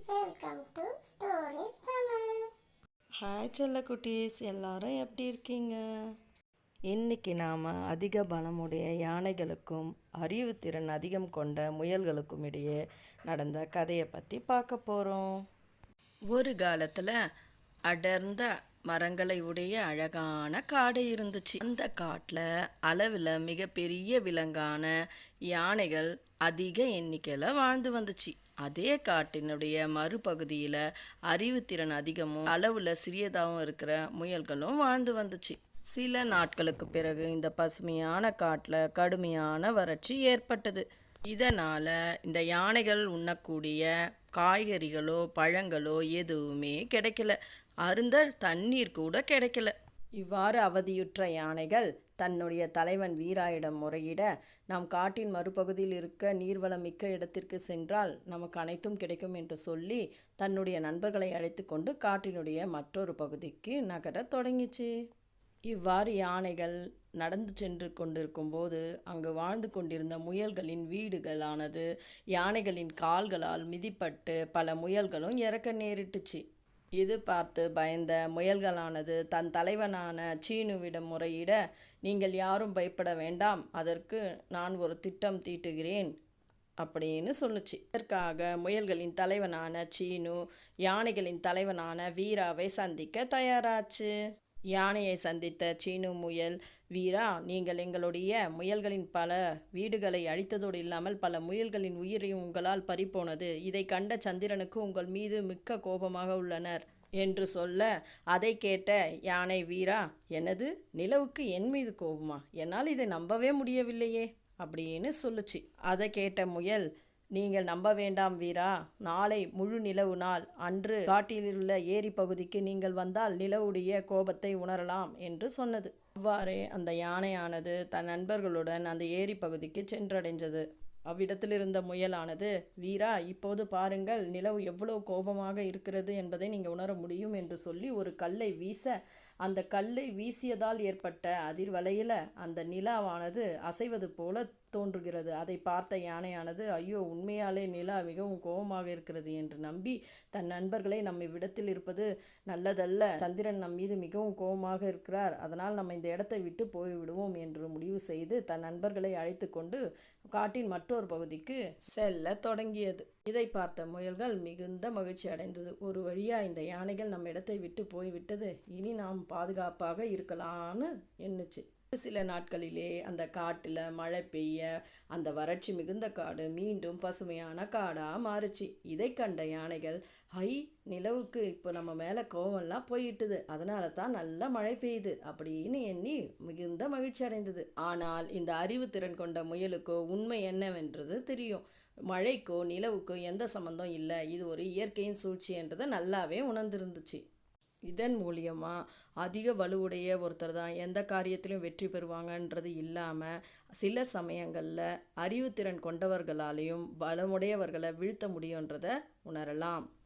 Welcome to stories Tamil. Hi செல்ல குட்டீஸ், எல்லாரும் எப்படி இருக்கீங்க? இன்னைக்கு நாம் அதிக பலமுடைய யானைகளுக்கும் அறிவுத்திறன் அதிகம் கொண்ட முயல்களுக்கும் இடையே நடந்த கதையை பற்றி பார்க்க போகிறோம். ஒரு காலத்தில் அடர்ந்த மரங்களை உடைய அழகான காடு இருந்துச்சு. அந்த காட்டில் அளவில் மிகப்பெரிய விலங்கான யானைகள் அதிக எண்ணிக்கையில் வாழ்ந்து வந்துச்சு. அதே காட்டினுடைய மறுபகுதியில் அறிவுத்திறன் அதிகமும் அளவில் சிறியதாகவும் இருக்கிற முயல்களும் வாழ்ந்து வந்துச்சு. சில நாட்களுக்கு பிறகு இந்த பசுமையான காட்டில் கடுமையான வறட்சி ஏற்பட்டது. இதனால் இந்த யானைகள் உண்ணக்கூடிய காய்கறிகளோ பழங்களோ எதுவுமே கிடைக்கல. அருந்த தண்ணீர் கூட கிடைக்கல. இவ்வாறு அவதியுற்ற யானைகள் தன்னுடைய தலைவன் வீராயிடம் முறையிட, நாம் காட்டின் மறுபகுதியில் இருக்க நீர்வளம் மிக்க இடத்திற்கு சென்றால் நமக்கு அனைத்தும் கிடைக்கும் என்று சொல்லி தன்னுடைய நண்பர்களை அழைத்து கொண்டு காட்டினுடைய மற்றொரு பகுதிக்கு நகர தொடங்கிச்சு. இவ்வாறு யானைகள் நடந்து சென்று கொண்டிருக்கும் போது அங்கு வாழ்ந்து கொண்டிருந்த முயல்களின் வீடுகளானது யானைகளின் கால்களால் மிதிப்பட்டு பல முயல்களும் இறக்க நேரிட்டுச்சு. இது பார்த்து பயந்த முயல்களானது தன் தலைவனான சீனுவிடம் முறையிட, நீங்கள் யாரும் பயப்பட வேண்டாம், அதற்கு நான் ஒரு திட்டம் தீட்டுகிறேன் அப்படின்னு சொல்லுச்சு. இதற்காக முயல்களின் தலைவனான சீனு யானைகளின் தலைவனான வீராவை சந்திக்க தயாராச்சு. யானையை சந்தித்த சீனு முயல், வீரா, நீங்கள் எங்களுடைய முயல்களின் பல வீடுகளை அழித்ததோடு இல்லாமல் பல முயல்களின் உயிரையும் உங்களால் பறிப்போனது. இதை கண்ட சந்திரனுக்கு உங்கள் மீது மிக்க கோபமாக உள்ளனர் என்று சொல்ல, அதை கேட்ட யானை, வீரா, எனது நிலவுக்கு என் மீது கோபமா? என்னால் இதை நம்பவே முடியவில்லையே அப்படின்னு சொல்லுச்சு. அதை கேட்ட முயல், நீங்கள் நம்ப வேண்டாம் வீரா, நாளை முழு நிலவு நாள் அன்று காட்டிலுள்ள ஏரி பகுதிக்கு நீங்கள் வந்தால் நிலவுடைய கோபத்தை உணரலாம் என்று சொன்னது. அவ்வாறே அந்த யானையானது தன் நண்பர்களுடன் அந்த ஏரி பகுதிக்கு சென்றடைந்தது. அவ்விடத்தில் இருந்த முயலானது, வீரா, இப்போது பாருங்கள், நிலவு எவ்வளவு கோபமாக இருக்கிறது என்பதை நீங்கள் உணர முடியும் என்று சொல்லி ஒரு கல்லை வீச, அந்த கல்லை வீசியதால் ஏற்பட்ட அதிர்வலையில் அந்த நிலாவானது அசைவது போல தோன்றுகிறது. அதை பார்த்த யானையானது, ஐயோ, உண்மையாலே நிலா மிகவும் கோபமாக இருக்கிறது என்று நம்பி தன் நண்பர்களை, நம்ம இவ்விடத்தில் இருப்பது நல்லதல்ல, சந்திரன் நம் மீது மிகவும் கோபமாக இருக்கிறார், அதனால் நம்ம இந்த இடத்தை விட்டு போய்விடுவோம் என்று முடிவு செய்து தன் நண்பர்களை அழைத்து கொண்டு காட்டின் மற்றொரு பகுதிக்கு செல்ல தொடங்கியது. இதை பார்த்த முயல்கள் மிகுந்த மகிழ்ச்சி அடைந்தது. ஒரு வழியா இந்த யானைகள் நம்ம இடத்தை விட்டு போய்விட்டது, இனி நாம் பாதுகாப்பாக இருக்கலாம்னு எண்ணுச்சு. சில நாட்களிலே அந்த காட்டில் மழை பெய்ய அந்த வறட்சி மிகுந்த காடு மீண்டும் பசுமையான காடாக மாறுச்சு. இதை கண்ட யானைகள், நிலவுக்கு இப்போ நம்ம மேலே கோவம்லாம் போயிட்டுது, அதனால தான் நல்ல மழை பெய்யுது அப்படின்னு எண்ணி மிகுந்த மகிழ்ச்சி அடைந்தது. ஆனால் இந்த அறிவுத்திறன் கொண்ட முயலுக்கோ உண்மை என்னவென்றது தெரியும். மழைக்கோ நிலவுக்கோ எந்த சம்மந்தம் இல்லை, இது ஒரு இயற்கையின் சூழ்ச்சி என்றதை நல்லாவே உணர்ந்திருந்துச்சு. இதன் மூலியமாக அதிக வலுவுடைய ஒருத்தர் தான் எந்த காரியத்திலும் வெற்றி பெறுவாங்கன்றது இல்லாமல் சில சமயங்களில் அறிவுத்திறன் கொண்டவர்களாலேயும் பலமுடையவர்களை வீழ்த்த முடியுன்றதை உணரலாம்.